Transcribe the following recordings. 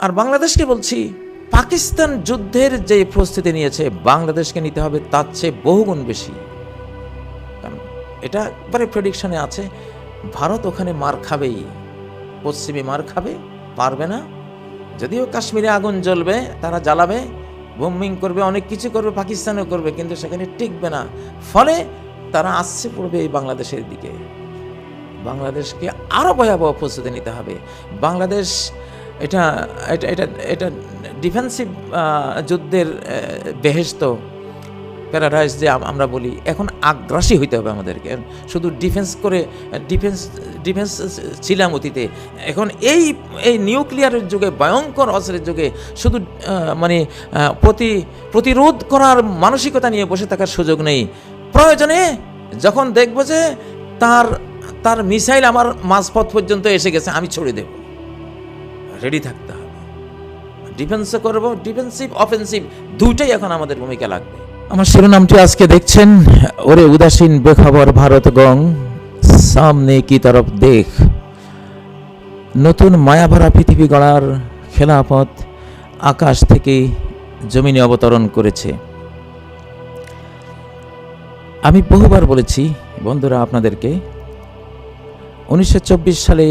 আর বাংলাদেশকে বলছি, পাকিস্তান যুদ্ধের যে প্রস্তুতি নিয়েছে বাংলাদেশকে নিতে হবে তার চেয়ে বহুগুণ বেশি। কারণ এটা একবারে প্রেডিকশনে আছে, ভারত ওখানে মার খাবেই, পশ্চিমে মার খাবে, পারবে না। যদিও কাশ্মীরে আগুন জ্বলবে, তারা জ্বালাবে, বোম্বিং করবে, অনেক কিছু করবে, পাকিস্তানও করবে, কিন্তু সেখানে টিকবে না। ফলে তারা আসছে পড়বে এই বাংলাদেশের দিকে। বাংলাদেশকে আরও ভয়াবহ প্রস্তুতি নিতে হবে। বাংলাদেশ এটা এটা এটা এটা ডিফেন্সিভ যুদ্ধের বেহেশত, প্যারাডাইস যে আমরা বলি, এখন আগ্রাসী হইতে হবে আমাদেরকে। শুধু ডিফেন্স করে ডিফেন্স ছিলাম অতীতে, এখন এই নিউক্লিয়ারের যুগে, ভয়ঙ্কর অস্ত্রের যুগে শুধু প্রতিরোধ করার মানসিকতা নিয়ে বসে থাকার সুযোগ নেই। প্রয়োজনে যখন দেখব যে তার মিসাইল আমার মাঝপথ পর্যন্ত এসে গেছে, আমি ছড়ে দেব, রেডি থাকতে হবে। ডিফেন্সও করব, ডিফেন্সিভ অফেন্সিভ দুইটাই এখন আমাদের ভূমিকা লাগবে। আমার শিরোনামটি আজকে দেখছেন, ওরে উদাসীন বেখবর ভারতগণ, সামনে কি তরফ দেখ। নতুন মায়াভরা পৃথিবী গড়ার খেলাফত আকাশ থেকে জমিনে অবতরণ করেছে। আমি বহুবার বলেছি বন্ধুরা আপনাদেরকে, 1924 সালে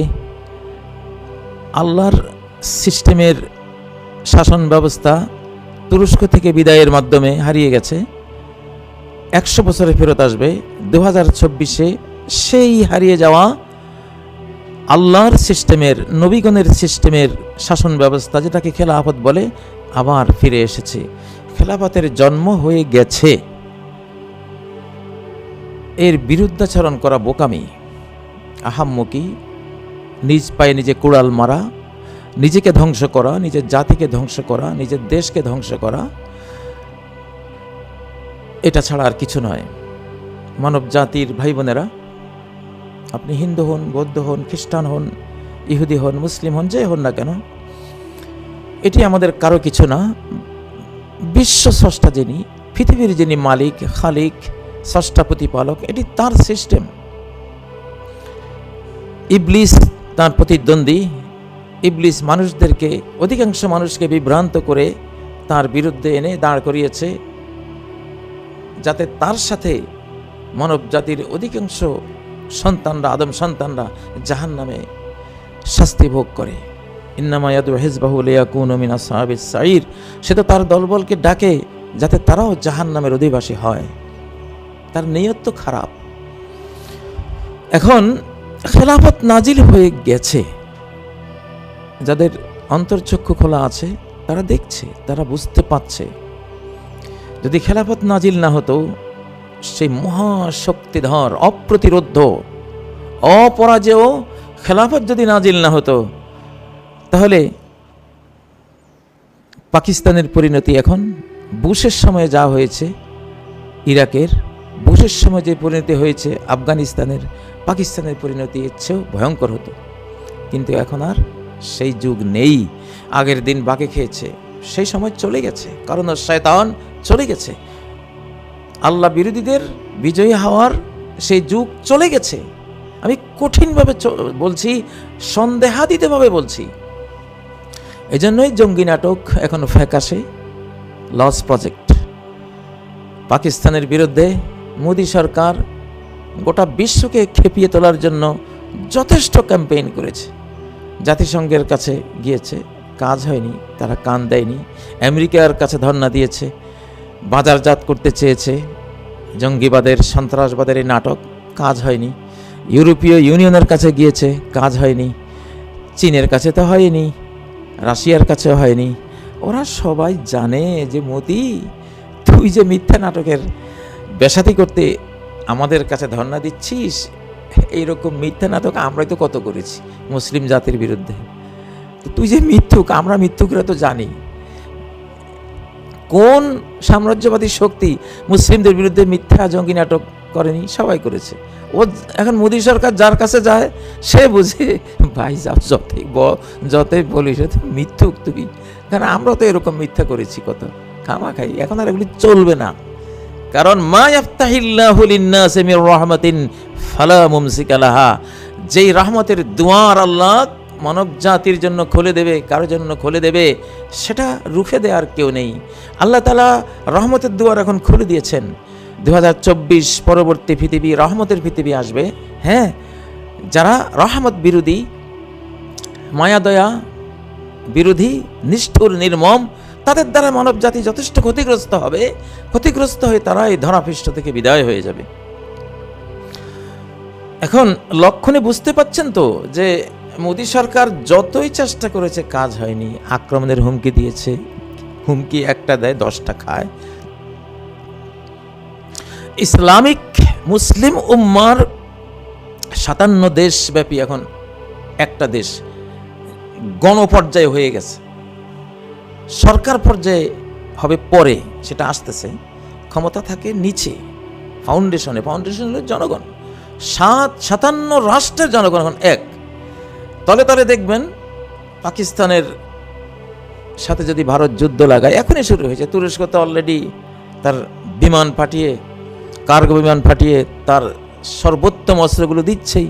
আল্লাহর সিস্টেমের শাসন ব্যবস্থা তুরস্ক থেকে বিদায়ের মাধ্যমে হারিয়ে গেছে, 100 বছরে ফেরত আসবে। 2024-এ সেই হারিয়ে যাওয়া আল্লাহর সিস্টেমের, নবীগণের সিস্টেমের শাসন ব্যবস্থা, যেটাকে খেলাফত বলে, আবার ফিরে এসেছে। খেলাফতের জন্ম হয়ে গেছে। এর বিরুদ্ধাচরণ করা বোকামি, আহাম্মকি, নিজ পায়ে নিজে কুড়াল মারা, নিজেকে ধ্বংস করা, নিজের জাতিকে ধ্বংস করা, নিজের দেশকে ধ্বংস করা, এটা ছাড়া আর কিছু নয়। মানব জাতির ভাই বোনেরা, আপনি হিন্দু হন, বৌদ্ধ হন, খ্রিস্টান হন, ইহুদি হন, মুসলিম হন, যে হন না কেন, এটি আমাদের কারো কিছু না। বিশ্ব স্রষ্টা যিনি, পৃথিবীর যিনি মালিক, খালিক, স্রষ্টা, প্রতিপালক, এটি তার সিস্টেম। ইবলিস তার প্রতিদ্বন্দ্বী। ইবলিস মানুষদেরকে, অধিকাংশ মানুষকে বিভ্রান্ত করে তার বিরুদ্ধে এনে দাঁড় করিয়েছে, যাতে তার সাথে মানব জাতির অধিকাংশ সন্তানরা, আদম সন্তানরা জাহান্নামে শাস্তি ভোগ করে। ইন্নামা ইয়াদু হিজবাহু লিয়াকুনু মিন আসহাবিস সাঈর, সে তো তার দলবলকে ডাকে যাতে তারাও জাহান্নামের অধিবাসী হয়। তার নিয়ত তো খারাপ। এখন খেলাফত নাজিল হয়ে গেছে, যাদের অন্তর্চক্ষু খোলা আছে তারা দেখছে, তারা বুঝতে পারছে। যদি খেলাফত নাজিল না হতো, সেই মহাশক্তিধর, অপ্রতিরোধ্য, অপরাজেয় খেলাফত যদি নাজিল না হতো, তাহলে পাকিস্তানের পরিণতি এখন বুশের সময় যা হয়েছে ইরাকের, বুশের সময় যে পরিণতি হয়েছে আফগানিস্তানের, পাকিস্তানের পরিণতি এর চেয়েও ভয়ঙ্কর হতো। কিন্তু এখন আর সেই যুগ নেই। আগের দিন বাঁকে খেয়েছে, সেই সময় চলে গেছে, কারণ শয়তান চলে গেছে। আল্লাহ বিরোধীদের বিজয়ী হওয়ার সেই যুগ চলে গেছে। আমি কঠিনভাবে বলছি, সন্দেহাতীতভাবে বলছি। এজন্যই জঙ্গি নাটক এখন ফ্যাকাশে, লস প্রজেক্ট। পাকিস্তানের বিরুদ্ধে মোদি সরকার গোটা বিশ্বকে খেপিয়ে তোলার জন্য যথেষ্ট ক্যাম্পেইন করেছে। জাতিসংঘের কাছে গিয়েছে, কাজ হয়নি, তারা কান দেয়নি। আমেরিকার কাছে ধর্ণা দিয়েছে, বাজারজাত করতে চেয়েছে জঙ্গিবাদের, সন্ত্রাসবাদের এই নাটক, কাজ হয়নি। ইউরোপীয় ইউনিয়নের কাছে গিয়েছে, কাজ হয়নি। চীনের কাছে তো হয়নি, রাশিয়ার কাছেও হয়নি। ওরা সবাই জানে যে মোদি, তুই যে মিথ্যা নাটকের বেসাতি করতে আমাদের কাছে ধর্ণা দিচ্ছিস, এইরকম মিথ্যা নাটক আমরাই তো কত করেছি মুসলিম জাতির বিরুদ্ধে। তো তুই যে মিথ্যুক, আমরা মিথ্যুকরা তো জানি। কোন সাম্রাজ্যবাদী শক্তি মুসলিমদের বিরুদ্ধে মিথ্যা জঙ্গি নাটক করেনি? সবাই করেছে। ও এখন মোদী সরকার যার কাছে যায়, সে বুঝে ভাই যাও, যতই বলিস মিথ্যুক তুই। কারণ আমরা তো এরকম মিথ্যা করেছি কত, খামা খাই। এখন আর এগুলি চলবে না, কারণ মা ইয়াফতাহিল্লাহু লিন-নাসি মির রাহমাতিন ফালা মুমসিকা লাহা, যেই রহমতের দুয়ার আল্লাহ মানব জাতির জন্য খুলে দেবে, কারোর জন্য খুলে দেবে, সেটা রুখে দেওয়ার কেউ নেই। আল্লাহ তাআলা রহমতের দুয়ার এখন খুলে দিয়েছেন। 2024 পরবর্তী পৃথিবী রহমতের পৃথিবী আসবে। হ্যাঁ, যারা রহমত বিরোধী, মায়া দয়া বিরোধী, নিষ্ঠুর নির্মম, তাদের দ্বারা মানব জাতি যথেষ্ট ক্ষতিগ্রস্ত হবে। ক্ষতিগ্রস্ত হয়ে তারা এই ধরাপৃষ্ঠ থেকে বিদায় হয়ে যাবে। এখন লক্ষণে বুঝতে পাচ্ছেন তো যে মোদী সরকার যতই চেষ্টা করেছে কাজ হয়নি। আক্রমণের হুমকি দিয়েছে, হুমকি একটা দেয় 10টা খায়। ইসলামিক মুসলিম উম্মার 57 দেশব্যাপী এখন একটা দেশ গণপর্যায়ে হয়ে গেছে। সরকার পর্যায়ে হবে পরে, সেটা আসতেছে। ক্ষমতা থাকে নিচে, ফাউন্ডেশনে। ফাউন্ডেশন হলো জনগণ। 57 রাষ্ট্রের জনগণ এখন এক। তলে তলে দেখবেন পাকিস্তানের সাথে যদি ভারত যুদ্ধ লাগায়, এখনই শুরু হয়েছে। তুরস্ক তো অলরেডি তার বিমান পাঠিয়ে, কার্গো বিমান পাঠিয়ে তার সর্বোত্তম অস্ত্রগুলো দিচ্ছেই।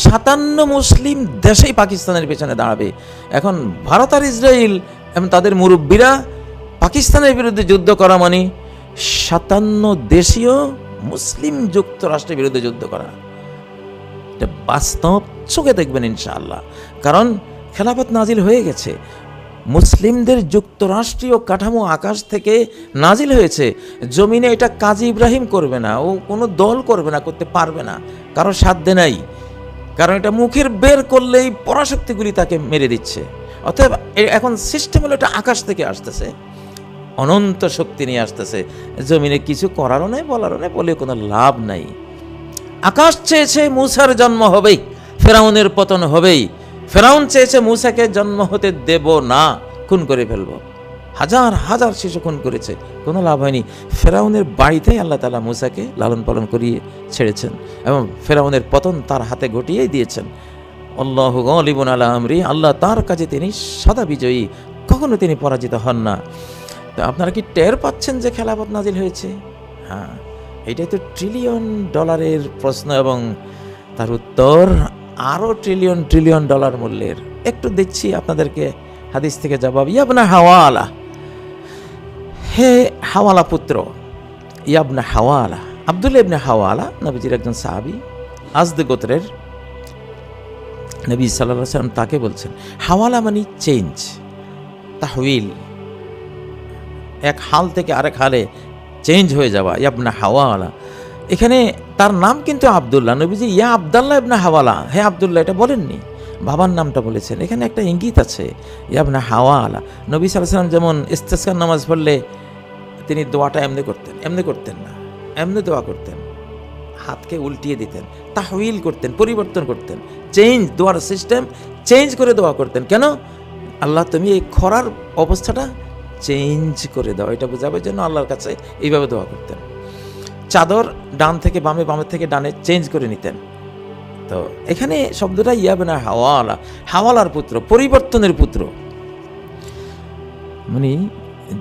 57 মুসলিম দেশেই পাকিস্তানের পেছনে দাঁড়াবে। এখন ভারত আর ইসরায়েল এবং তাদের মুরব্বীরা পাকিস্তানের বিরুদ্ধে যুদ্ধ করা মানে 57 দেশীয় মুসলিম যুক্তরাষ্ট্রের বিরুদ্ধে যুদ্ধ করা। এটা বাস্তব চোখে দেখবেন ইনশাআল্লাহ। কারণ খেলাফত নাজিল হয়ে গেছে। মুসলিমদের যুক্তরাষ্ট্রীয় কাঠামো আকাশ থেকে নাজিল হয়েছে। জমিনে এটা কাজী ইব্রাহিম করবে না, ও কোনো দল করবে না, করতে পারবে না, কারো সাধ্যে নাই। কারণ এটা মুখের বের করলেই পরাশক্তিগুলি তাকে মেরে দিচ্ছে। অতএব এখন সিস্টেম হলো এটা আকাশ থেকে আসতেছে, অনন্ত শক্তি নিয়ে আসতেছে। জমিনে কিছু করারও নেই, বলারও নেই, বলে কোনো লাভ নাই। আকাশ চেয়েছে মূসার জন্ম হবেই, ফেরাউনের পতন হবেই। ফেরাউন চেয়েছে মূসাকে জন্ম হতে দেব না, খুন করে ফেলবো। হাজার হাজার শিশু খুন করেছে, কোনো লাভ হয়নি। ফেরাউনের বাড়িতেই আল্লাহ তাআলা মূসাকে লালন পালন করিয়ে ছেড়েছেন এবং ফেরাউনের পতন তার হাতে ঘটিয়েই দিয়েছেন। আল্লাহু গালিবুন আলা আমরি, আল্লাহ তার কাজে তিনি সদা বিজয়ী, কখনো তিনি পরাজিত হন না। তো আপনারা কি টের পাচ্ছেন যে খেলাফত নাজিল হয়েছে? হ্যাঁ, এটাই তো ট্রিলিয়ন ডলারের প্রশ্ন এবং তার উত্তর আরও ট্রিলিয়ন ট্রিলিয়ন ডলার মূল্যের। একটু দেখছি আপনাদেরকে হাদিস থেকে জবাব। ইয়াবনা হাওয়ালা, হে হাওয়ালা পুত্র। ইয়াবনা হাওয়ালা, আব্দুল্লাহ ইবনে হাওয়ালা নবীজির একজন সাহাবী, আজদ গোত্রের। নবী সাল্লাল্লাহু আলাইহি ওয়াসাল্লাম তাকে বলছেন। হাওয়ালা মানে চেঞ্জ, তাহউইল, এক হাল থেকে আরেক হালে চেঞ্জ হয়ে যাওয়া। ইয়াবনা হাওয়ালা, এখানে তার নাম কিন্তু আব্দুল্লাহ। নবীজি ইয়া আব্দুল্লাহ ইবনে হাওয়ালা, হে আব্দুল্লাহ, এটা বলেননি, বাবার নামটা বলেছেন। এখানে একটা ইঙ্গিত আছে, ইয়াবনা হাওয়ালা। নবী সাল্লাল্লাহু আলাইহি ওয়াসাল্লাম যেমন ইস্তিসকার নামাজ পড়লে তিনি দোয়াটা এমনি করতেন না, এমনি দোয়া করতেন, হাতকে উল্টিয়ে দিতেন, তাহউইল করতেন, পরিবর্তন করতেন, চেঞ্জ, দোয়ার সিস্টেম চেঞ্জ করে দোয়া করতেন। কেন? আল্লাহ তুমি এই খরার অবস্থাটা চেঞ্জ করে দাও, এটা বোঝাবার জন্য আল্লাহর কাছে এইভাবে দোয়া করতেন। চাদর ডান থেকে বামে, বামের থেকে ডানে চেঞ্জ করে নিতেন। তো এখানে শব্দটা ইয়াবনা হাওয়ালা, হাওয়ালার পুত্র, পরিবর্তনের পুত্র। মানে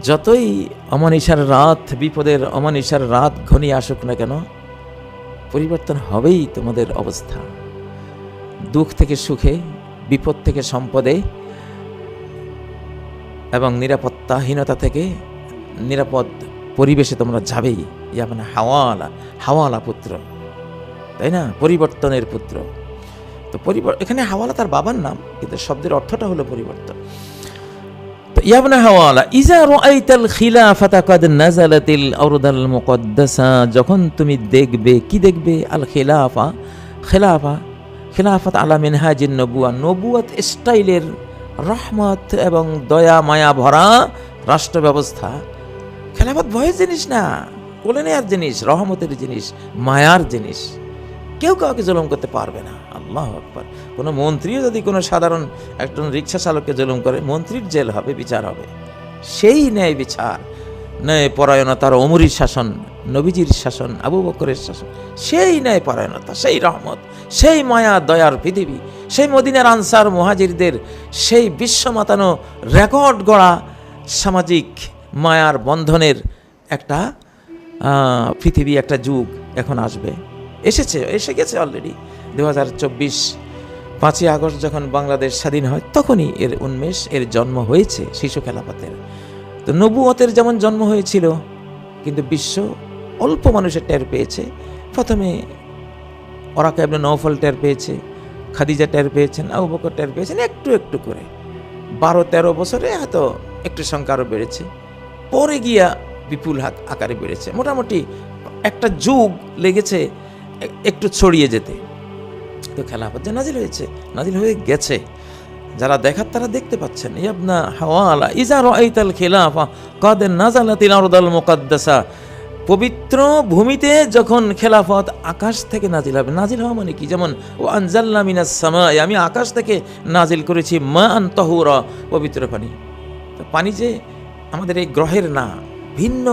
যতই অমানিসার রাত, বিপদের অমানিসার রাত ঘনিয়ে আসুক না কেন, পরিবর্তন হবেই তোমাদের অবস্থা। দুঃখ থেকে সুখে, বিপদ থেকে সম্পদে এবং নিরাপত্তাহীনতা থেকে নিরাপদ পরিবেশে তোমরা যাবেই। ইয়াবনা হাওয়ালা, হাওয়ালা পুত্র, তাই না? পরিবর্তনের পুত্র। তো এখানে হাওয়ালা তার বাবার নাম, কিন্তু শব্দের অর্থটা হলো পরিবর্তন। তো ইয়াবনা হাওয়ালা, ইজা রাআইতাল খিলাফাতা কাদ নাযালাতিল আরদাল মুকদ্দাসা, যখন তুমি দেখবে, কি দেখবে? আল খিলাফা, খিলাফাত আলা মিনহাজিন নবুয়া, নবুয়াত স্টাইলের রহমত এবং দয়া মায়া ভরা রাষ্ট্র ব্যবস্থা। খেলাফত ভয়ের জিনিস না, কোলে নেয়ার জিনিস, রহমতের জিনিস, মায়ার জিনিস। কেউ কাউকে জুলুম করতে পারবে না। আল্লাহু আকবার। কোনো মন্ত্রীও যদি কোনো সাধারণ একজন রিক্সা চালককে জুলুম করে, মন্ত্রীর জেল হবে, বিচার হবে। সেই ন্যায় বিচার, ন্যায় পরায়ণতার ওমরের শাসন, নবীজির শাসন, আবু বকরের শাসন, সেই ন্যায় পরায়ণতা, সেই রহমত, সেই মায়া দয়ার পৃথিবী, সেই মদিনার আনসার মুহাজিরদের সেই বিশ্ব মাতানো রেকর্ড গড়া সামাজিক মায়ার বন্ধনের একটা পৃথিবী, একটা যুগ এখন আসবে। এসে গেছে অলরেডি। 2024 5ই আগস্ট যখন বাংলাদেশ স্বাধীন হয় তখনই এর উন্মেষ, এর জন্ম হয়েছে শিশু খেলাফতের। তো নবুয়তের যেমন জন্ম হয়েছিল, কিন্তু বিশ্ব অল্প মানুষের টের পেয়েছে। প্রথমে ওরাকা ইবনে নওফল টের পেয়েছে, খাদিজা টের পেয়েছেন, আবু বকর টের পেয়েছেন, একটু একটু করে 12-13 বছরে হয়তো একটু সংখ্যা আরও বেড়েছে, পরে গিয়া বিপুল আকারে বেড়েছে। মোটামুটি একটা যুগ লেগেছে একটু ছড়িয়ে যেতে। তো খেলাফত যে নাজিল হয়েছে, নাজিল হয়ে গেছে, যারা দেখার তারা দেখতে পাচ্ছেন। ইয়াবনা হাওয়ালা ইজা রাআইতাল খিলাফা কাদ নাযালাতিল আরদাল মুকাদ্দাসা, পবিত্র ভূমিতে যখন খেলাফত আকাশ থেকে নাজিল হবে। নাজিল হওয়া মানে কি? যেমন ও আনজালনা মিনাস সামাই, আমি আকাশ থেকে নাজিল করেছি মা আন তাহুরা, পবিত্র পানি। তো পানি যে আমাদের এই গ্রহের না, ভিন্ন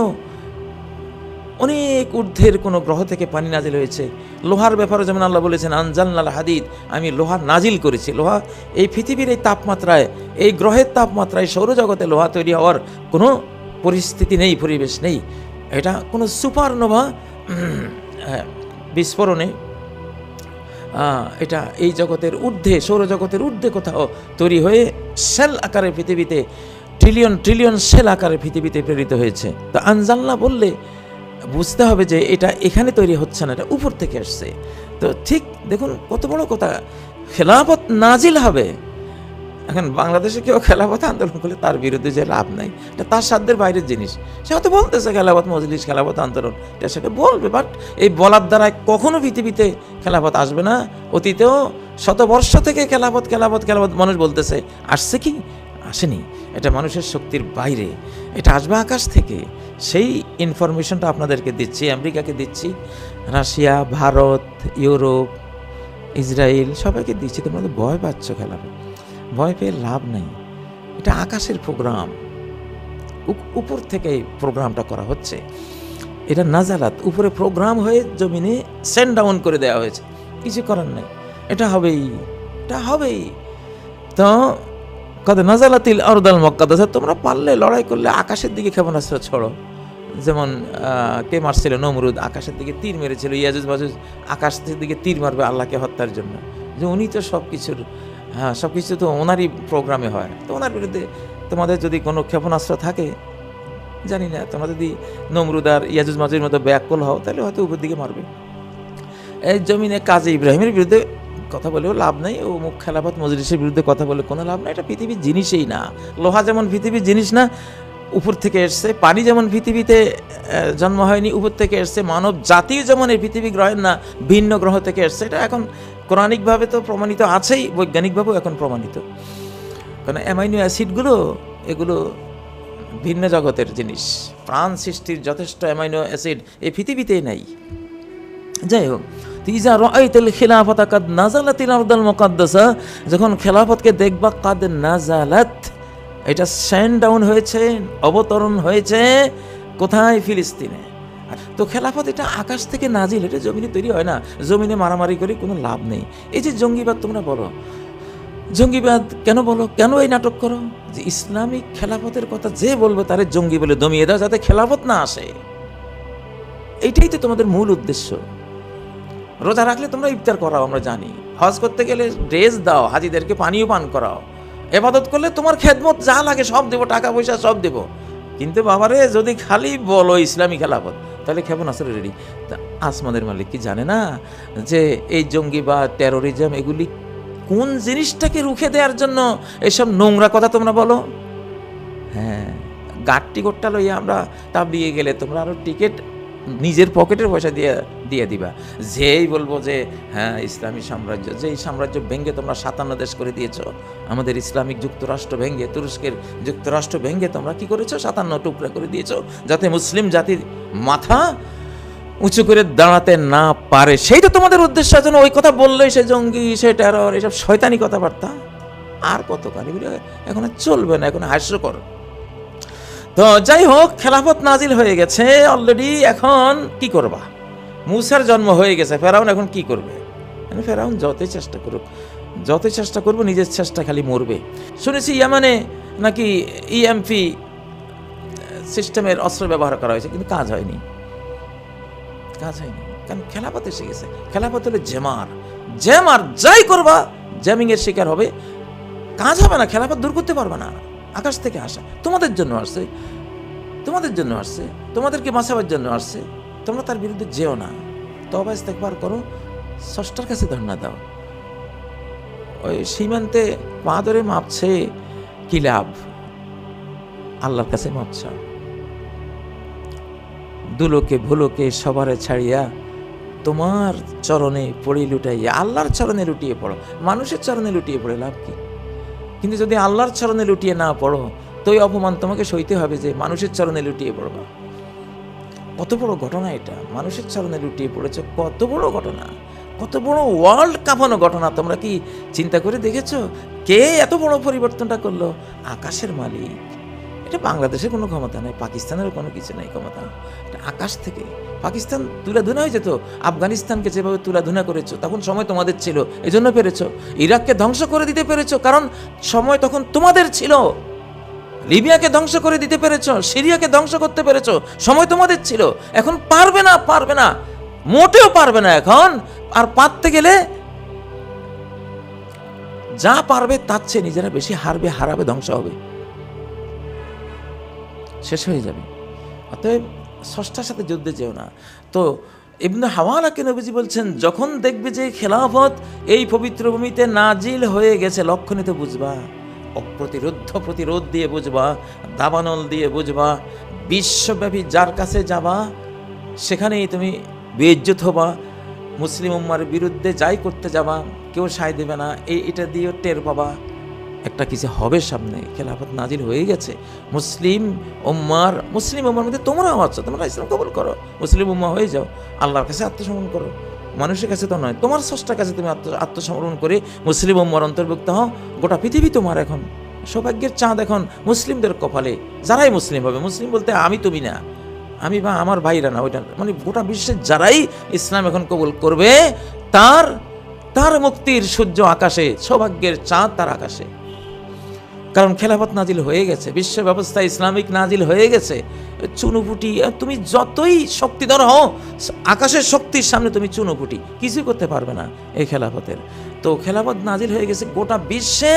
অনেক ঊর্ধ্বের কোনো গ্রহ থেকে পানি নাজিল হয়েছে। লোহার ব্যাপারে যেমন আল্লাহ বলেছেন আনজালনাল হাদিদ, আমি লোহা নাজিল করেছি। লোহা এই পৃথিবীর এই তাপমাত্রায়, এই গ্রহের তাপমাত্রায় সৌরজগতে লোহা তৈরি হওয়ার কোনো পরিস্থিতি নেই, পরিবেশ নেই। এটা কোনো সুপারনোভা বিস্ফোরণে এটা এই জগতের ঊর্ধ্বে, সৌরজগতের ঊর্ধ্বে কোথাও তৈরি হয়ে সেল আকারে পৃথিবীতে, ট্রিলিয়ন ট্রিলিয়ন সেল আকারে পৃথিবীতে প্রেরিত হয়েছে। তো আনজালনা বললে বুঝতে হবে যে এটা এখানে তৈরি হচ্ছে না, এটা উপর থেকে আসছে। তো ঠিক দেখুন কত বড় কথা, খেলাফত নাজিল হবে। এখন বাংলাদেশে কেউ খেলাফত আন্দোলন করলে তার বিরুদ্ধে যে লাভ নাই, এটা তার সাধ্যের বাইরের জিনিস। সে হয়তো বলতেছে খেলাফত মজলিস, খেলাফত আন্দোলন, এটা সেটা বলবে, বাট এই বলার দ্বারা কখনো পৃথিবীতে খেলাফত আসবে না। অতীতেও শতবর্ষ থেকে খেলাফত খেলাফত খেলাফত মানুষ বলতেছে, আসছে কি? আসেনি। এটা মানুষের শক্তির বাইরে, এটা আসবে আকাশ থেকে। সেই ইনফরমেশনটা আপনাদেরকে দিচ্ছি, আমেরিকাকে দিচ্ছি, রাশিয়া, ভারত, ইউরোপ, ইসরায়েল, সবাইকে দিচ্ছি। তোমরা তো ভয় পাচ্ছ, খেলাফত ভয় পেয়ে লাভ নেই। এটা আকাশের প্রোগ্রাম, উপর থেকে এই প্রোগ্রামটা করা হচ্ছে। এটা নাজালাত, উপরে প্রোগ্রাম হয়ে জমিনে সেন্ড ডাউন করে দেওয়া হয়েছে, কিছু করার নেই, এটা হবেই, এটা হবেই। তো কদ নাজালাতিল আরদাল মুকাদ্দাসা, তোমরা পারলে লড়াই করলে আকাশের দিকে ক্ষেপণাস্ত্র ছড়ো। যেমন কে মারছিল? নমরুদ আকাশের দিকে তীর মেরেছিল। ইয়াজুজ মাজুজ আকাশের দিকে তীর মারবে আল্লাহকে হত্যার জন্য, যে উনি তো সব কিছুর, হ্যাঁ সব কিছু তো ওনারই প্রোগ্রামে হয়। তো ওনার বিরুদ্ধে তোমাদের যদি কোনো ক্ষেপণাস্ত্র থাকে, জানি না, তোমরা যদি নমরুদ আর ইয়াজুজ মাজুজের মতো ব্যাকল হও, তাহলে হয়তো উপর দিকে মারবে। এই জমিনে কাজী ইব্রাহিমের বিরুদ্ধে কথা বলেও লাভ নাই, ও মুখ খেলাফত মজলিসের বিরুদ্ধে কথা বলে কোনো লাভ নাই। এটা পৃথিবীর জিনিসই না। লোহা যেমন পৃথিবীর জিনিস না, উপর থেকে এসছে। পানি যেমন পৃথিবীতে জন্ম হয়নি, উপর থেকে এসছে। মানব জাতিও যেমন এই পৃথিবী গ্রহের না, ভিন্ন গ্রহ থেকে এসছে। এটা এখন কোরআনিকভাবে তো প্রমাণিত আছেই, বৈজ্ঞানিকভাবেও এখন প্রমাণিত। কারণ অ্যামাইনো অ্যাসিডগুলো, এগুলো ভিন্ন জগতের জিনিস। প্রাণ সৃষ্টির যথেষ্ট অ্যামাইনো অ্যাসিড এই পৃথিবীতেই নাই। যাই হোক, ইজা রাআইতাল খিলাফাতা কাদ নাযালাতিল আরদাল মুকাদ্দাসা, যখন খেলাফতকে দেখবা, কাদ নাযালাত, এটা সেন্ড ডাউন হয়েছে, অবতরণ হয়েছে কোথায়? ফিলিস্তিনে। তো খেলাফত এটা আকাশ থেকে নাজিল, এটা জমিনে তৈরি হয় না। জমিনে মারামারি করে কোনো লাভ নেই। এই যে জঙ্গিবাদ তোমরা বলো, জঙ্গিবাদ কেন বলো? কেন এই নাটক করো? যে ইসলামিক খেলাফতের কথা যে বলবে তারে জঙ্গি বলে দমিয়ে দাও, যাতে খেলাফত না আসে। এইটাই তো তোমাদের মূল উদ্দেশ্য। রোজা রাখলে তোমরা ইফতার করাও, আমরা জানি। হজ করতে গেলে ড্রেস দাও, হাজিদেরকে পানীয় পান করাও। ইবাদত করলে তোমার খেদমত যা লাগে সব দেবো, টাকা পয়সা সব দেবো। কিন্তু বাবারে যদি খালি বলো ইসলামী খেলাফত, তাহলে ক্ষেপণাস্ত্র রেডি। তা আসমানের মালিক কি জানে না যে এই জঙ্গি বা টেরোরিজম এগুলি কোন জিনিসটাকে রুখে দেওয়ার জন্য এসব নোংরা কথা তোমরা বলো? হ্যাঁ, গাট্টি গোট্টা লইয়া আমরা তাবলিগে গেলে তোমরা আরো টিকিট নিজের পকেটের পয়সা দিয়ে দিবা। যেই বলবো যে হ্যাঁ ইসলামী সাম্রাজ্য, যেই সাম্রাজ্য ভেঙে তোমরা 57 দেশ করে দিয়েছ, আমাদের ইসলামিক যুক্তরাষ্ট্র ভেঙে, তুরস্কের যুক্তরাষ্ট্র ভেঙে তোমরা কি করেছো? 57 টুকরা করে দিয়েছো, যাতে মুসলিম জাতির মাথা উঁচু করে দাঁড়াতে না পারে। সেই তো তোমাদের উদ্দেশ্য। যেন ওই কথা বললেই সে জঙ্গি, সে টেরর, এসব শয়তানি কথাবার্তা আর কতকাল এগুলো এখন চলবে না, এখন হাস্যকর। তো যাই হোক, খেলাফত নাজিল হয়ে গেছে অলরেডি। এখন কি করবা? মুসার জন্ম হয়ে গেছে, ফেরাউন এখন কি করবে? ফেরাউন যতই চেষ্টা করুক, যতই চেষ্টা করবো, নিজের চেষ্টা খালি মরবে। শুনেছি ইয়ামানে নাকি ইএমপি সিস্টেমের অস্ত্র ব্যবহার করা হয়েছে, কিন্তু কাজ হয়নি, কাজ হয়নি। কারণ খেলাফত এসে গেছে। খেলাফত হলে জেমার, জেমার যাই করবা জ্যামিংয়ের শিকার হবে, কাজ হবে না, খেলাফত দূর করতে পারবে না। আকাশ থেকে আসা তোমাদের জন্য আসছে, তোমাদের জন্য আসছে, তোমাদেরকে বাঁচাবার জন্য আসছে। তোমরা তার বিরুদ্ধে যেও না, তওবা ইস্তেগফার করো, স্রষ্টার কাছে ধর্ণা দাও। ওই সীমান্তে পা ধরে মাপছে কি লাভ? আল্লাহর কাছে মাপ চাও। দুলোকে ভুলোকে সবারে ছাড়িয়া তোমার চরণে পড়ি লুটাইয়া, আল্লাহর চরণে লুটিয়ে পড়ো। মানুষের চরণে লুটিয়ে পড়ে লাভ কি? কিন্তু যদি আল্লাহর চরণে লুটিয়ে না পড়ো, তো এই অপমান তোমাকে সইতে হবে যে মানুষের চরণে লুটিয়ে পড়বা। কত বড় ঘটনা এটা, মানুষের চরণে লুটিয়ে পড়েছে, কত বড় ঘটনা, কত বড় ওয়ার্ল্ড কাঁপানো ঘটনা। তোমরা কি চিন্তা করে দেখেছো কে এত বড় পরিবর্তনটা করলো? আকাশের মালিক। এটা বাংলাদেশের কোনো ক্ষমতা নেই, পাকিস্তানের কোনো কিছু নেই ক্ষমতা, এটা আকাশ থেকে। পাকিস্তান তুলাধুনা হয়ে যেত, আফগানিস্তানকে যেভাবে তুলাধুনা করেছো, তখন সময় তোমাদের ছিল, এজন্য পেরেছো। ইরাককে ধ্বংস করে দিতে পেরেছো, কারণ সময় তখন তোমাদের ছিল। লিবিয়াকে ধ্বংস করে দিতে পেরেছো, সিরিয়াকে ধ্বংস করতে পেরেছো, সময় তোমাদের ছিল। এখন পারবে না, পারবে না, মোটেও পারবে না এখন। আর পারতে গেলে যা পারবে তার চেয়ে নিজেরা বেশি হারবে, হারাবে, ধ্বংস হবে, শেষ হয়ে যাবে। অতএব স্রষ্টার সাথে যুদ্ধে যেও না। তো ইবনে হাওয়ালাকে নবীজি বলছেন, যখন দেখবে যে খেলাফত এই পবিত্র ভূমিতে নাজিল হয়ে গেছে, লক্ষণে তো বুঝবা, প্রতিরোধ দিয়ে বুঝবা, দাবানল দিয়ে বুঝবা। বিশ্বব্যাপী যার কাছে যাবা সেখানেই তুমি বেইজ্জত হবা। মুসলিম উম্মার বিরুদ্ধে যাই করতে যাবা, কেউ সায় দেবে না, এটা দিয়েও টের পাবা একটা কিছু হবে সামনে। খেলাফত নাজিল হয়ে গেছে, মুসলিম উম্মার মধ্যে তোমরাও আছো, তোমরা ইসলাম কবুল করো, মুসলিম উম্মা হয়ে যাও, আল্লাহর কাছে আত্মসমর্পণ করো। মানুষের কাছে তো নয়, তোমার স্রষ্টার কাছে তুমি আত্মসমর্পণ করে মুসলিম উম্মার অন্তর্ভুক্ত হও। গোটা পৃথিবী তোমার এখন সৌভাগ্যের চাঁদ এখন মুসলিমদের কপালে, যারাই মুসলিম হবে। মুসলিম বলতে আমি তুমি না, আমি বা আমার ভাইরা না, ওইটা মানে গোটা বিশ্বের যারাই ইসলাম এখন কবুল করবে, তার মুক্তির সূর্য আকাশে, সৌভাগ্যের চাঁদ তার আকাশে। কারণ খেলাফত নাজিল হয়ে গেছে, বিশ্ব ব্যবস্থা ইসলামিক নাজিল হয়ে গেছে। চুনুপুটি, তুমি যতই শক্তিধর হও, আকাশের শক্তির সামনে তুমি চুনুপুটি, কিছুই করতে পারবে না এই খেলাফতের। তো খেলাফত নাজিল হয়ে গেছে, গোটা বিশ্বে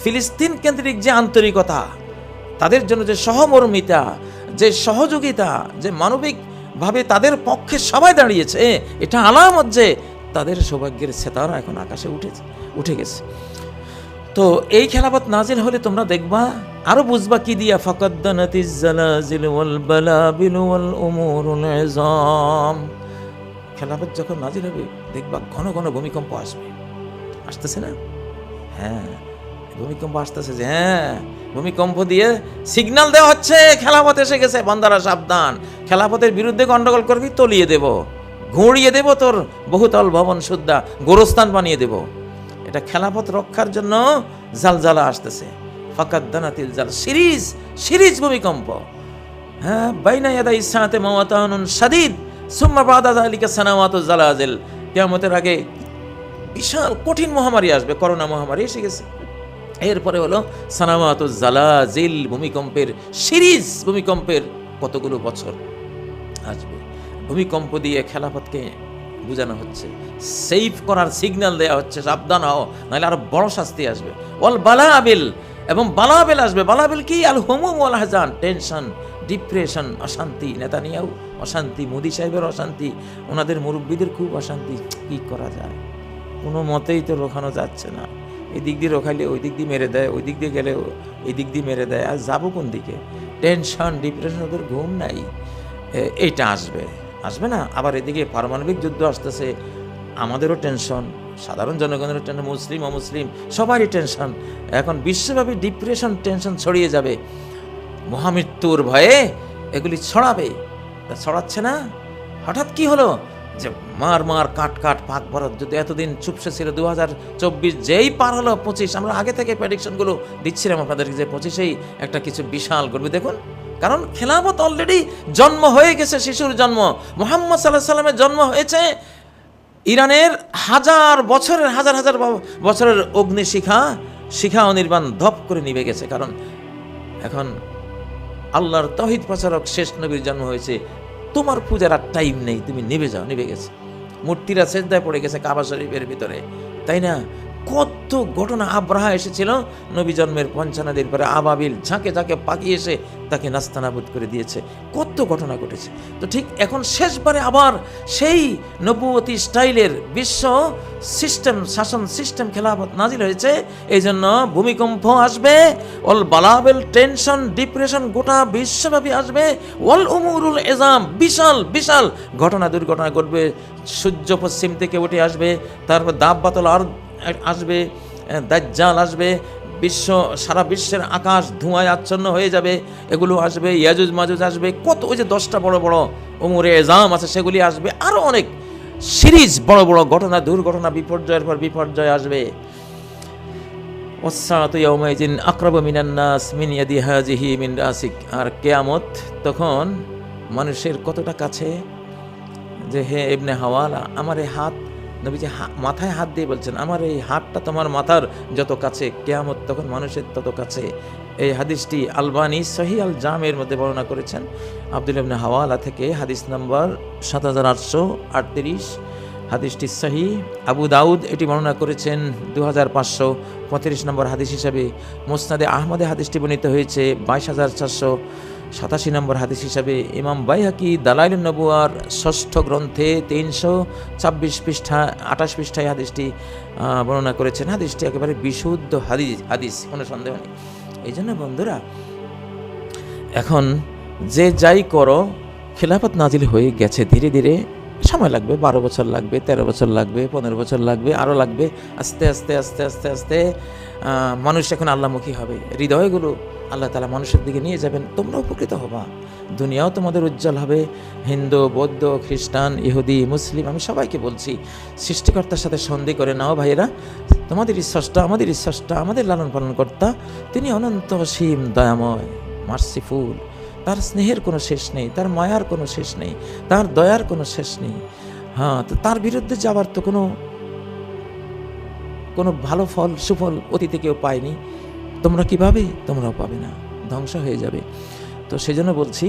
ফিলিস্তিন কেন্দ্রিক যে আন্তরিকতা, তাদের জন্য যে সহমর্মিতা, যে সহযোগিতা, যে মানবিকভাবে তাদের পক্ষে সবাই দাঁড়িয়েছে, এটা আলামত যে তাদের সৌভাগ্যের সেতারা এখন আকাশে উঠে গেছে। তো এই খেলাফত নাজিল হলে তোমরা দেখবা, আরো বুঝবা কি দিয়া, ফাকাদ্দানাতিজ জালাজিল ওয়াল বালাবিল ওয়াল উমুরুল ইজাম। খেলাফত যখন নাজিল হবে দেখবা ঘন ঘন ভূমিকম্প আসতেছে না? হ্যাঁ, ভূমিকম্প আসতেছে, যে হ্যাঁ, ভূমিকম্প দিয়ে সিগন্যাল দেওয়া হচ্ছে খেলাফত এসে গেছে, বান্দারা সাবধান, খেলাফতের বিরুদ্ধে গন্ডগোল করবি, তলিয়ে দেব, ঘুরিয়ে দেব, তোর বহুতল ভবন সুদ্ধা গোরস্থান বানিয়ে দেব। এটা খেলাফত রক্ষার জন্য জালজালা আসতেছে। ফাকাদ্দানাতিল জাল, সিরিজ ভূমিকম্প। হ্যাঁ, বাইনা ইয়াদাই সাআতি মাওতানুন শাদীদ সুম্মা বাদা যালিকা সানাওয়াতুজ জালাজিল। কিয়ামতের আগে বিশাল কঠিন মহামারী আসবে, করোনা মহামারী এসে গেছে। এরপরে হলো সানাওয়াতুজ জালাজিল, ভূমিকম্পের কতগুলো বছর আসবে। ভূমিকম্প দিয়ে খেলাফতকে বোঝানো হচ্ছে, সেভ করার সিগন্যাল দেওয়া হচ্ছে, সাবধান হও, নাহলে আরো বড় শাস্তি আসবে। ওয়াল বালাবিল, এবং বালাবিল আসবে। বালাবিল কি? আল হুমুম ওয়াল আহজান, টেনশন, ডিপ্রেশন, অশান্তি। নেতানিয়াহু অশান্তি, মোদি সাহেবের অশান্তি, ওনাদের মুরব্বীদের খুব অশান্তি। কি করা যায়? কোনো মতেই তো রোখানো যাচ্ছে না। এই দিক দিয়ে রোখাইলে ওই দিক দিয়ে মেরে দেয়, ওই দিক দিয়ে গেলে এই দিক দিয়ে মেরে দেয়। আর যাবো কোন দিকে? টেনশন, ডিপ্রেশন, ওদের ঘুম নাই। এইটা আসবে না? আবার এদিকে পারমাণবিক যুদ্ধ আসতেছে, আমাদেরও টেনশন, সাধারণ জনগণেরও টেনশন, মুসলিম অমুসলিম সবারই টেনশন। এখন বিশ্বব্যাপী ডিপ্রেশন, টেনশন ছড়িয়ে যাবে। মহামৃত্যুর ভয়ে এগুলি ছড়াবে, ছড়াচ্ছে না। হঠাৎ কি হলো যে মার কাট পাক ভারত যুদ্ধ এতদিন চুপসে ছিল। 2024 যেই পার হলো 25, আমরা আগে থেকে প্রেডিকশনগুলো দিচ্ছিলাম আপনাদেরকে যে 25এই একটা কিছু বিশাল করবে। দেখুন, কারণ খেলাফত অলরেডি জন্ম হয়ে গেছে, শিশুর জন্ম। মুহাম্মদ সাল্লাল্লাহু আলাইহি সাল্লামের জন্ম হয়েছে ইরানের হাজার বছরের শিখা অনির্বাণ ধপ করে নিভে গেছে। কারণ এখন আল্লাহর তাওহীদ প্রচারক শেষ নবীর জন্ম হয়েছে। তোমার পূজার আর টাইম নেই, তুমি নিভে যাও, নিভে গেছে। মূর্তিরা সেজদায় পড়ে গেছে কাবা শরীফের ভিতরে, তাই না? কত ঘটনা। আব্রাহা এসেছিল নবী জন্মের 55 দিন পরে, আবাবিল ঝাঁকে ঝাঁকে পাখি এসে তাকে নাস্তানাবুদ করে দিয়েছে। কত ঘটনা ঘটেছে। তো ঠিক এখন শেষবারে আবার সেই নবুয়তি স্টাইলের বিশ্ব সিস্টেম, শাসন সিস্টেম খেলাফত নাজিল হয়েছে। এই জন্য ভূমিকম্প আসবে, ওয়াল বালাবেল টেনশন ডিপ্রেশন গোটা বিশ্বব্যাপী আসবে, ওয়াল উমুরুল এজাম বিশাল বিশাল ঘটনা দুর্ঘটনা ঘটবে। সূর্য পশ্চিম থেকে উঠে আসবে, তারপর দাব্বাতুল আরদ আসবে, দাজ্জাল আসবে, সারা বিশ্বের আকাশ ধোঁয়ায় আচ্ছন্ন হয়ে যাবে, এগুলো আসবে। ইয়াজুজ মাজুজ আসবে, কত ওই যে 10টা বড় বড় উমুরে এজাম আছে সেগুলি আসবে, আরও অনেক সিরিজ বড় বড় ঘটনা দুর্ঘটনা বিপর্যয়ের পর বিপর্যয় আসবে। ওয়াসসাআতু ইয়াউমাইযিন আকরাবু মিনান নাস মিন ইয়াদি হাযিহি মিন রাসিক। আর কিয়ামত তখন মানুষের কতটা কাছে, যে হে ইবনে হাওয়ালা, আমার এই হাত, নবীজি মাথায় হাত দিয়ে বলছেন, আমার এই হাতটা তোমার মাথার যত কাছে, কিয়ামত তখন মানুষের তত কাছে। এই হাদিসটি আলবানী সহিহ আল জামের মধ্যে বর্ণনা করেছেন আব্দুল্লাহ ইবনে হাওয়ালা থেকে, হাদিস নম্বর 7838। হাদিসটি সহিহ। আবু দাউদ এটি বর্ণনা করেছেন 2535 নম্বর হাদিস হিসাবে। মুসনাদে আহমদে হাদিসটি বর্ণিত হয়েছে 22487 নম্বর হাদিস হিসাবে। ইমাম বাইহাকি দালাইলুন নবুয়ার 6ষ্ঠ গ্রন্থে 326 পৃষ্ঠা 28 পৃষ্ঠায় হাদিসটি বর্ণনা করেছেন। হাদিসটি একেবারে বিশুদ্ধ হাদিস, কোনো সন্দেহ নেই। এই জন্য বন্ধুরা, এখন যে যাই করো, খেলাফত নাজিল হয়ে গেছে। ধীরে ধীরে সময় লাগবে, 12 বছর লাগবে, 13 বছর লাগবে, 15 বছর লাগবে, আরও লাগবে। আস্তে আস্তে আস্তে আস্তে আস্তে মানুষ এখন আল্লাহমুখী হবে। হৃদয়গুলো আল্লাহ তাআলা মানুষের দিকে নিয়ে যাবেন। তোমরা উপকৃত হবা, দুনিয়াও তোমাদের উজ্জ্বল হবে। হিন্দু, বৌদ্ধ, খ্রিস্টান, ইহুদি, মুসলিম, আমি সবাইকে বলছি, সৃষ্টিকর্তার সাথে সন্ধি করে নাও ভাইয়েরা। তোমাদেরই স্রষ্টা, আমাদেরই স্রষ্টা, আমাদের লালন পালন কর্তা, তিনি অনন্ত অসীম দয়াময়, মার্সিফুল। তার স্নেহের কোনো শেষ নেই, তার মায়ার কোনো শেষ নেই, তার দয়ার কোনো শেষ নেই। হ্যাঁ, তো তার বিরুদ্ধে যাবার তো কোনো ভালো ফল সুফল অতীতে কেউ পায়নি। তোমরা কি পাবে? তোমরাও পাবে না, ধ্বংস হয়ে যাবে। তো সেই জন্য বলছি,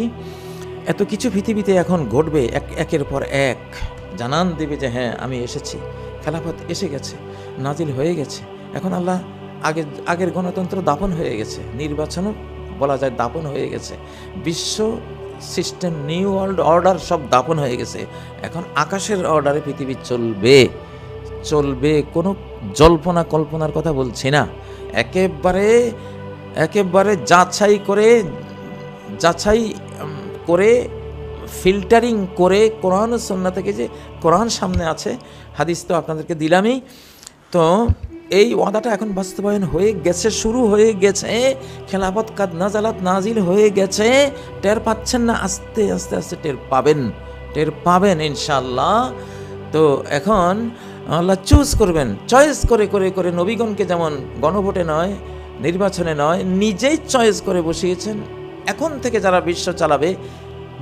এত কিছু পৃথিবীতে এখন ঘটবে, একের পর এক জানান দেবে যে হ্যাঁ আমি এসেছি, খেলাফত এসে গেছে, নাজিল হয়ে গেছে। এখন আল্লাহ আগের গণতন্ত্র দাপন হয়ে গেছে, নির্বাচনও বলা যায় দাপন হয়ে গেছে, বিশ্ব সিস্টেম, নিউ ওয়ার্ল্ড অর্ডার সব দাপন হয়ে গেছে। এখন আকাশের অর্ডারে পৃথিবী চলবে। কোনো জল্পনা কল্পনার কথা বলছি না, একেবারে যাচাই করে ফিল্টারিং করে কোরআন ও সুন্নাহ থেকে, যে কোরআন সামনে আছে, হাদিস তো আপনাদেরকে দিলামই। তো এই ওয়াদাটা এখন বাস্তবায়ন হয়ে গেছে, শুরু হয়ে গেছে। খেলাফত কাদ নাজালাত নাজিল হয়ে গেছে। টের পাচ্ছেন না? আস্তে আস্তে আস্তে টের পাবেন ইনশাআল্লাহ। তো এখন আল্লাহ চয়েস করে নবীগণকে যেমন গণভোটে নয়, নির্বাচনে নয়, নিজেই চয়েস করে বসিয়েছেন। এখন থেকে যারা বিশ্ব চালাবে,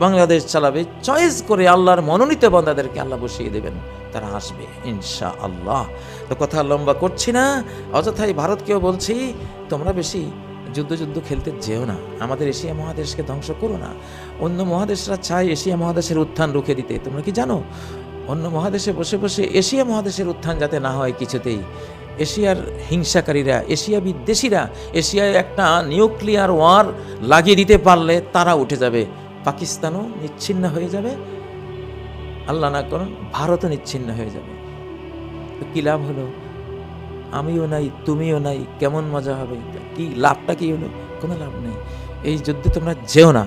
বাংলাদেশ চালাবে, চয়েস করে আল্লাহর মনোনীত বান্দাদেরকে আল্লাহ বসিয়ে দেবেন, তারা আসবে ইনশাআল্লাহ। তো কথা লম্বা করছি না, অযথাই ভারতকেও বলছি, তোমরা বেশি যুদ্ধ খেলতে যেও না, আমাদের এশিয়া মহাদেশকে ধ্বংস করো না। অন্য মহাদেশরা চায় এশিয়া মহাদেশের উত্থান রুখে দিতে। তোমরা কি জানো, অন্য মহাদেশে বসে বসে এশিয়া মহাদেশের উত্থান যাতে না হয় কিছুতেই, এশিয়ার হিংসাকারীরা, এশিয়া বিদ্বেষীরা এশিয়ায় একটা নিউক্লিয়ার ওয়ার লাগিয়ে দিতে পারলে তারা উঠে যাবে, পাকিস্তানও নিচ্ছিন্ন হয়ে যাবে, আল্লাহ না করুন ভারতও নিচ্ছিন্ন হয়ে যাবে। তো কী লাভ হলো? আমিও নাই, তুমিও নাই, কেমন মজা হবে? কি লাভটা কি হলো? কোনো লাভ নেই। এই যুদ্ধে তোমরা যেও না,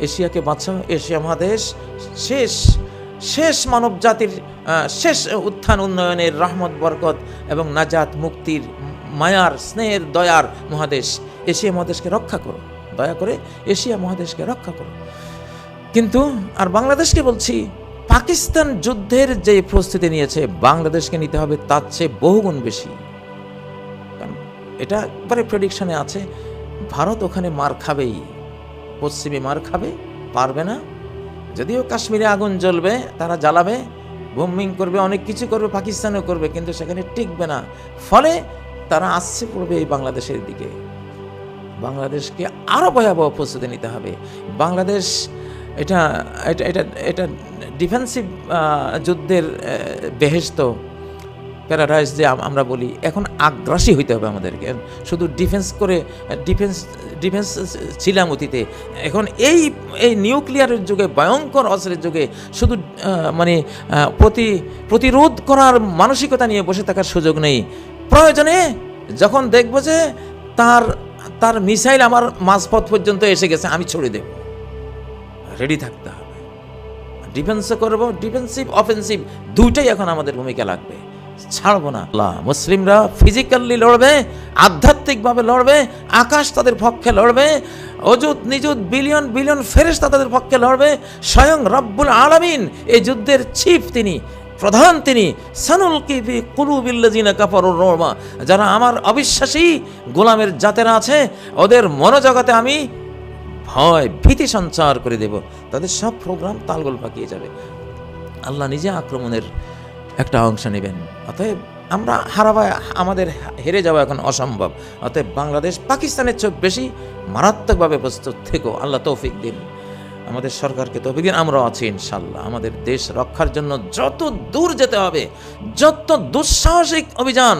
এশিয়াকে বাঁচাও। এশিয়া মহাদেশ শেষ মানব জাতির শেষ উত্থান, উন্নয়নের, রহমত, বরকত এবং নাজাত, মুক্তির, মায়ার, স্নেহের, দয়ার মহাদেশ। এশিয়া মহাদেশকে রক্ষা করো, দয়া করে এশিয়া মহাদেশকে রক্ষা করো। কিন্তু আর বাংলাদেশকে বলছি, পাকিস্তান যুদ্ধের যে প্রস্তুতি নিয়েছে, বাংলাদেশকে নিতে হবে তার চেয়ে বহুগুণ বেশি। কারণ এটা একবারে প্রেডিকশনে আছে, ভারত ওখানে মার খাবেই, পশ্চিমে মার খাবে, পারবে না। যদিও কাশ্মীরে আগুন জ্বলবে, তারা জ্বালাবে, বোম্বিং করবে, অনেক কিছু করবে, পাকিস্তানও করবে, কিন্তু সেখানে টিকবে না। ফলে তারা আসছে পড়বে এই বাংলাদেশের দিকে। বাংলাদেশকে আরও ভয়াবহ প্রস্তুতি নিতে হবে। বাংলাদেশ এটা ডিফেন্সিভ যুদ্ধের বেহেশত, প্যারাডাইস যে আমরা বলি, এখন আগ্রাসী হইতে হবে আমাদেরকে। শুধু ডিফেন্স ছিলাম অতীতে, এখন এই নিউক্লিয়ারের যুগে, ভয়ঙ্কর অস্ত্রের যুগে শুধু প্রতিরোধ করার মানসিকতা নিয়ে বসে থাকার সুযোগ নেই। প্রয়োজনে যখন দেখব যে তার মিসাইল আমার মাঝপথ পর্যন্ত এসে গেছে, আমি ছড়ে দেব, রেডি থাকতে হবে। ডিফেন্সও করব, ডিফেন্সিভ অফেন্সিভ দুইটাই এখন আমাদের ভূমিকা লাগবে, ছাড়বো না। মুসলিমরা ফিজিক্যালি লড়বে, আধ্যাত্মিকভাবে লড়বে, আকাশ তাদের পক্ষে লড়বে, অযুত নিযুত বিলিয়ন বিলিয়ন ফেরেশতা তাদের পক্ষে লড়বে। স্বয়ং রব্বুল আলামিন এই যুদ্ধের চিফ, তিনি প্রধান, তিনি সানুলকি ফি কুলুবিল্লাযিনা কাফারুর রুমা, যারা আমার অবিশ্বাসী গোলামের জাতেরা আছে, ওদের মনোজগতে আমি ভয় ভীতি সঞ্চার করে দেব, তাদের সব প্রোগ্রাম তালগোল পাকিয়ে যাবে। আল্লাহ নিজে আক্রমণের একটা অংশ নেবেন। অতএব আমরা আমাদের হেরে যাওয়া এখন অসম্ভব। অতএব বাংলাদেশ পাকিস্তানের চেয়ে বেশি মারাত্মকভাবে প্রস্তুত থেকেও আল্লাহ তৌফিক দিন, আমাদের সরকারকে তৌফিক দিন। আমরাও আছি ইনশাল্লাহ। আমাদের দেশ রক্ষার জন্য যত দূর যেতে হবে, যত দুঃসাহসিক অভিযান,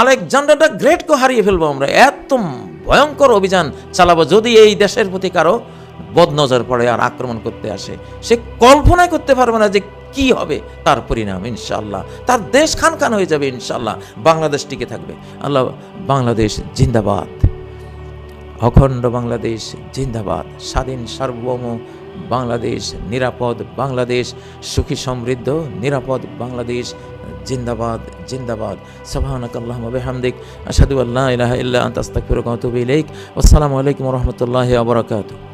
আলেকজান্ডার দ্য গ্রেটকে হারিয়ে ফেলবো আমরা, এত ভয়ঙ্কর অভিযান চালাবো যদি এই দেশের প্রতি কারো বদনজর পড়ে আর আক্রমণ করতে আসে। সে কল্পনাই করতে পারবে না যে কি হবে তার পরিণাম। ইনশাআল্লাহ তার দেশ খান হয়ে যাবে, ইনশাআল্লাহ বাংলাদেশ টিকে থাকবে। আল্লাহ, বাংলাদেশ জিন্দাবাদ, অখণ্ড বাংলাদেশ জিন্দাবাদ, স্বাধীন সার্বভৌম বাংলাদেশ, নিরাপদ বাংলাদেশ, সুখী সমৃদ্ধ নিরাপদ বাংলাদেশ জিন্দাবাদ জিন্দাবাদ। সুবহানাকাল্লাহুম্মা ওয়া বিহামদিক, আশহাদু আল্লা ইলাহা ইল্লা আনতা আস্তাগফিরুকা ওয়া আতুবু ইলাইক। আসসালামু আলাইকুম ওয়া রাহমাতুল্লাহি ওয়া বারাকাতুহু।